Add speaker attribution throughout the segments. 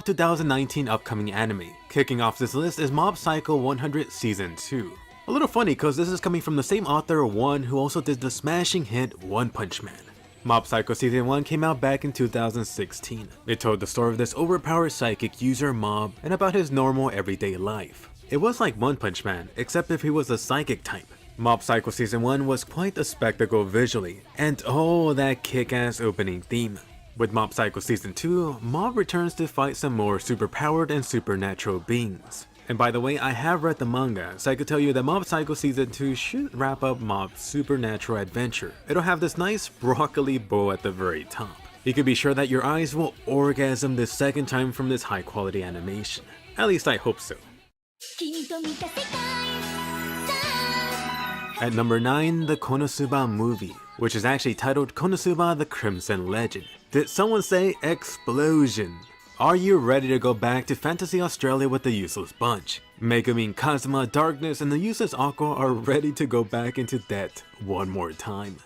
Speaker 1: top 2019 upcoming anime. Kicking off this list is Mob Psycho 100 Season 2. A little funny cause this is coming from the same author One who also did the smashing hit One Punch Man. Mob Psycho Season 1 came out back in 2016. It told the story of this overpowered psychic user Mob and about his normal everyday life. It was like One Punch Man, except if he was a psychic type. Mob Psycho Season 1 was quite a spectacle visually, and oh, that kick-ass opening theme. With Mob Psycho Season 2, Mob returns to fight some more superpowered and supernatural beings. And by the way, I have read the manga, so I could tell you that Mob Psycho Season 2 should wrap up Mob's supernatural adventure. It'll have this nice broccoli bow at the very top. You can be sure that your eyes will orgasm the second time from this high quality animation. At least I hope so. At number 9, the Konosuba movie, which is actually titled Konosuba the Crimson Legend. Did someone say explosion? Are you ready to go back to Fantasy Australia with the Useless Bunch? Megumin, Kazuma, Darkness, and the Useless Aqua are ready to go back into debt one more time.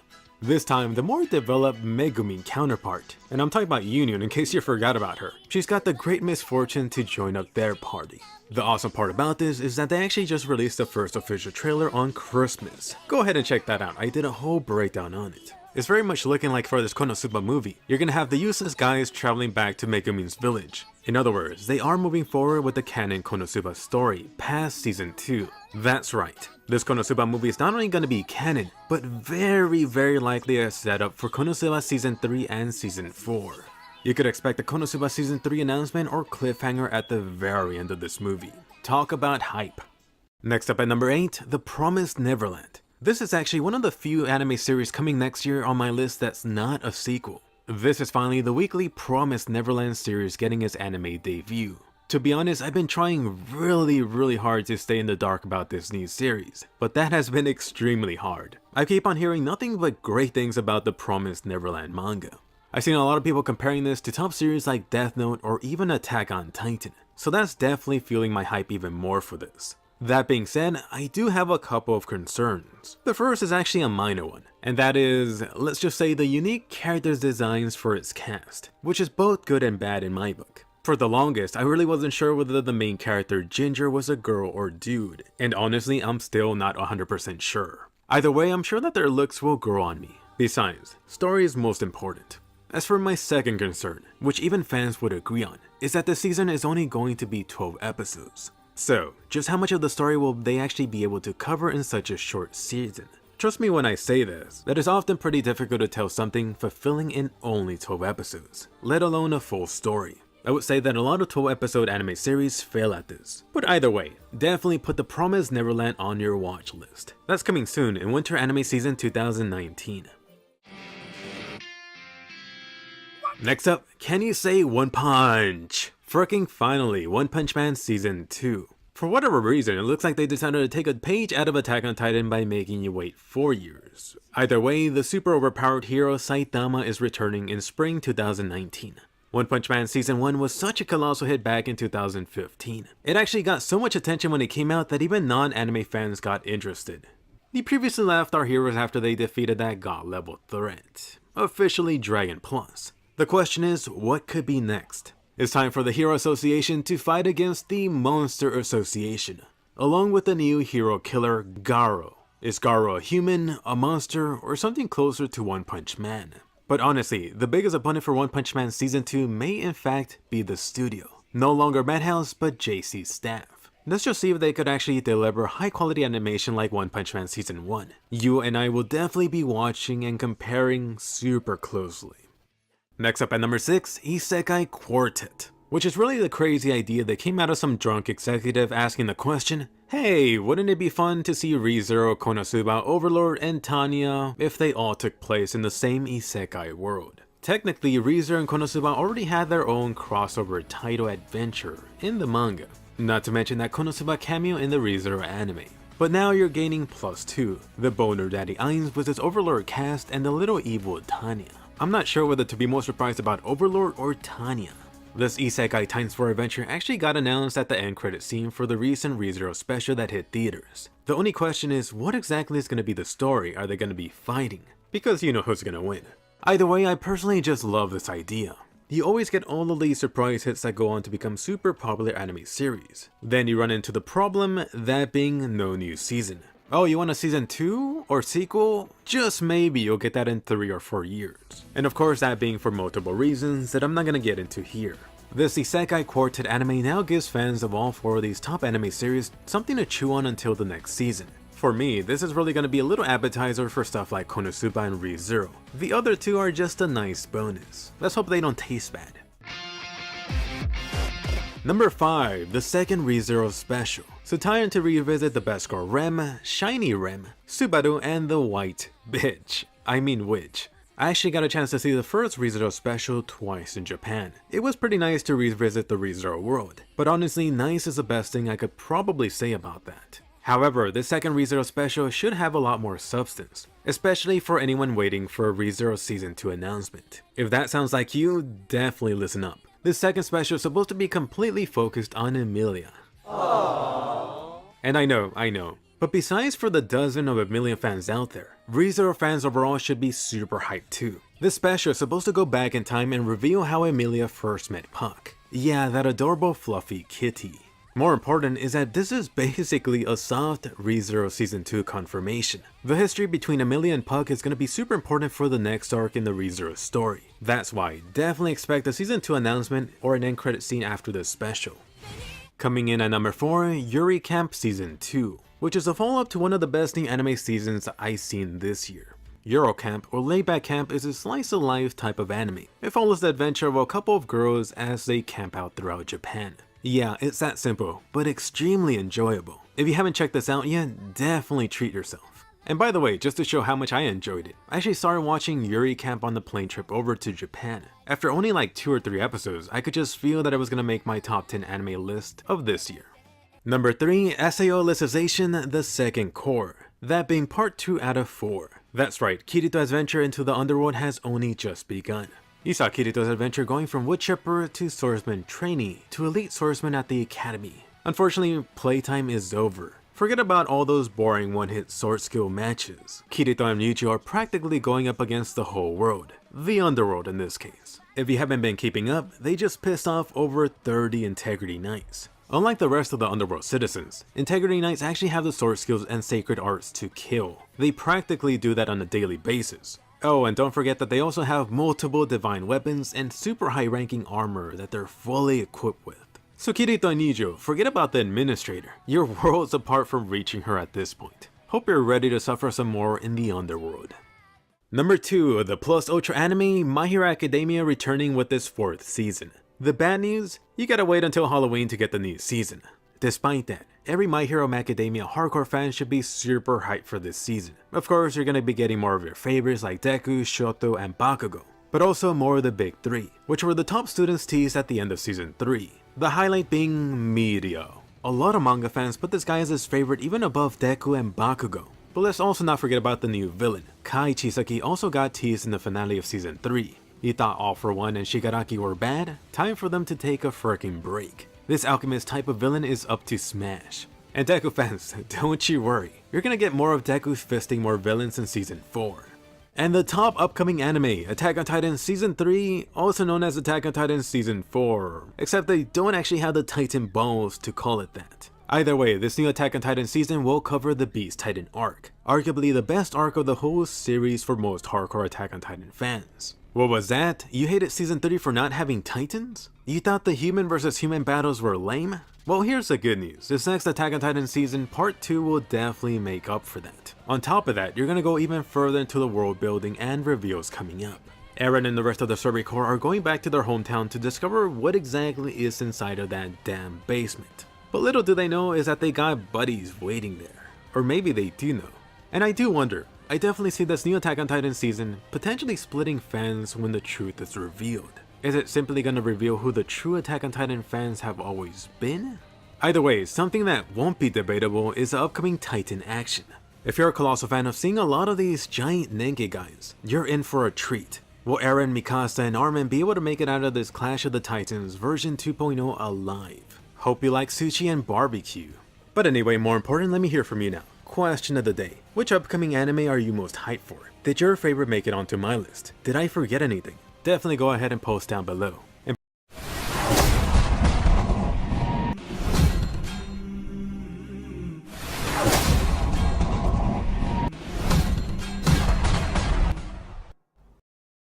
Speaker 1: This time, the more developed Megumin counterpart, and I'm talking about Union in case you forgot about her. She's got the great misfortune to join up their party. The awesome part about this is that they actually just released the first official trailer on Christmas. Go ahead and check that out, I did a whole breakdown on it. It's very much looking like for this Konosuba movie, you're gonna have the useless guys traveling back to Megumin's village. In other words, they are moving forward with the canon Konosuba story past Season 2. That's right, this Konosuba movie is not only gonna be canon, but very likely a setup for Konosuba Season 3 and Season 4. You could expect a Konosuba Season 3 announcement or cliffhanger at the very end of this movie. Talk about hype. Next up at number 8, The Promised Neverland. This is actually one of the few anime series coming next year on my list that's not a sequel. This is finally the weekly Promised Neverland series getting its anime debut. To be honest, I've been trying really hard to stay in the dark about this new series, but that has been extremely hard. I keep on hearing nothing but great things about the Promised Neverland manga. I've seen a lot of people comparing this to top series like Death Note or even Attack on Titan, so that's definitely fueling my hype even more for this. That being said, I do have a couple of concerns. The first is actually a minor one, and that is, let's just say the unique character designs for its cast, which is both good and bad in my book. For the longest, I really wasn't sure whether the main character Ginger was a girl or dude, and honestly, I'm still not 100% sure. Either way, I'm sure that their looks will grow on me. Besides, story is most important. As for my second concern, which even fans would agree on, is that the season is only going to be 12 episodes. So, just how much of the story will they actually be able to cover in such a short season? Trust me when I say this, that it's often pretty difficult to tell something fulfilling in only 12 episodes, let alone a full story. I would say that a lot of 12 episode anime series fail at this. But either way, definitely put The Promised Neverland on your watch list. That's coming soon in Winter Anime Season 2019. Next up, can you say One Punch? Fricking finally, One Punch Man Season 2. For whatever reason, it looks like they decided to take a page out of Attack on Titan by making you wait 4 years. Either way, the super overpowered hero Saitama is returning in spring 2019. One Punch Man Season 1 was such a colossal hit back in 2015. It actually got so much attention when it came out that even non-anime fans got interested. We previously left our heroes after they defeated that god level threat, officially Dragon Plus. The question is, what could be next? It's time for the Hero Association to fight against the Monster Association, along with the new hero killer Garo. Is Garo a human, a monster, or something closer to One Punch Man? But honestly, the biggest opponent for One Punch Man Season 2 may in fact be the studio. No longer Madhouse, but JC's staff. Let's just see if they could actually deliver high quality animation like One Punch Man Season 1. You and I will definitely be watching and comparing super closely. Next up at number 6, Isekai Quartet, which is really the crazy idea that came out of some drunk executive asking the question, hey, wouldn't it be fun to see ReZero, Konosuba, Overlord, and Tanya if they all took place in the same Isekai world? Technically, ReZero and Konosuba already had their own crossover title adventure in the manga, not to mention that Konosuba cameo in the ReZero anime. But now you're gaining +2, the Boner Daddy Ainz with his Overlord cast and the little evil Tanya. I'm not sure whether to be more surprised about Overlord or Tanya. This Isekai Times 4 adventure actually got announced at the end credit scene for the recent ReZero special that hit theaters. The only question is, what exactly is going to be the story? Are they going to be fighting? Because you know who's going to win. Either way, I personally just love this idea. you always get all of these surprise hits that go on to become super popular anime series. Then you run into the problem, that being no new season. Oh, you want a season 2 or sequel? Just maybe you'll get that in 3 or 4 years. And of course that being for multiple reasons that I'm not gonna get into here. This Isekai Quartet anime now gives fans of all 4 of these top anime series something to chew on until the next season. For me, this is really gonna be a little appetizer for stuff like Konosuba and Re:Zero. The other 2 are just a nice bonus. Let's hope they don't taste bad. Number 5, the second Re:Zero special. So time to revisit the best girl Rem, Shiny Rem, Subaru, and the white bitch. I mean witch. I actually got a chance to see the first Re:Zero special twice in Japan. It was pretty nice to revisit the Re:Zero world, but honestly nice is the best thing I could probably say about that. However, the second Re:Zero special should have a lot more substance, especially for anyone waiting for a Re:Zero Season 2 announcement. If that sounds like you, definitely listen up. This second special is supposed to be completely focused on Emilia. Aww. And I know, but besides for the dozen of Emilia fans out there, Re:Zero fans overall should be super hyped too. This special is supposed to go back in time and reveal how Emilia first met Puck. Yeah, that adorable fluffy kitty. More important is that this is basically a soft Re:Zero Season 2 confirmation. The history between Emilia and Puck is going to be super important for the next arc in the Re:Zero story. That's why definitely expect a Season 2 announcement or an end credit scene after this special. Coming in at number 4, Yuri Camp Season 2, which is a follow-up to one of the best new anime seasons I've seen this year. Yuri Camp, or Layback Camp, is a slice-of-life type of anime. It follows the adventure of a couple of girls as they camp out throughout Japan. Yeah, it's that simple, but extremely enjoyable. If you haven't checked this out yet, definitely treat yourself. And by the way, just to show how much I enjoyed it, I actually started watching Yuri Camp on the plane trip over to Japan. After only like 2 or 3 episodes, I could just feel that it was gonna make my top 10 anime list of this year. Number 3, SAO Alicization, the second core. That being part 2 out of 4. That's right, Kirito's adventure into the underworld has only just begun. You saw Kirito's adventure going from woodchipper to swordsman trainee to elite swordsman at the academy. Unfortunately, playtime is over. Forget about all those boring one-hit sword skill matches. Kirito and Ryuji are practically going up against the whole world. The underworld in this case. If you haven't been keeping up, they just pissed off over 30 Integrity Knights. Unlike the rest of the underworld citizens, Integrity Knights actually have the sword skills and sacred arts to kill. They practically do that on a daily basis. Oh, and don't forget that they also have multiple divine weapons and super high ranking armor that they're fully equipped with. So Kirito and Nijo, forget about the administrator. You're worlds apart from reaching her at this point. Hope you're ready to suffer some more in the underworld. Number 2, the Plus Ultra anime My Hero Academia returning with its 4th season. The bad news? You gotta wait until Halloween to get the new season. Despite that, every My Hero Academia hardcore fan should be super hyped for this season. Of course, you're gonna be getting more of your favorites like Deku, Shoto, and Bakugo, but also more of the big 3, which were the top students teased at the end of season 3. The highlight being Mirio. A lot of manga fans put this guy as his favorite even above Deku and Bakugo. But let's also not forget about the new villain. Kai Chisaki also got teased in the finale of season 3. You thought All For One and Shigaraki were bad? Time for them to take a freaking break. This alchemist type of villain is up to smash. And Deku fans, don't you worry, you're gonna get more of Deku fisting more villains in season 4. And the top upcoming anime, Attack on Titan Season 3, also known as Attack on Titan Season 4, except they don't actually have the Titan balls to call it that. Either way, this new Attack on Titan season will cover the Beast Titan arc, arguably the best arc of the whole series for most hardcore Attack on Titan fans. What was that? You hated season 3 for not having titans? You thought the human versus human battles were lame? Well, here's the good news. This next Attack on Titan season, part 2 will definitely make up for that. On top of that, you're gonna go even further into the world building and reveals coming up. Eren and the rest of the Survey Corps are going back to their hometown to discover what exactly is inside of that damn basement. But little do they know is that they got buddies waiting there. Or maybe they do know. And I do wonder, I definitely see this new Attack on Titan season potentially splitting fans when the truth is revealed. Is it simply gonna reveal who the true Attack on Titan fans have always been? Either way, something that won't be debatable is the upcoming Titan action. If you're a Colossal fan of seeing a lot of these giant Nenge guys, you're in for a treat. Will Eren, Mikasa, and Armin be able to make it out of this Clash of the Titans version 2.0 alive? Hope you like sushi and barbecue. But anyway, more important, let me hear from you now. Question of the day. Which upcoming anime are you most hyped for? Did your favorite make it onto my list? Did I forget anything? definitely go ahead and post down below.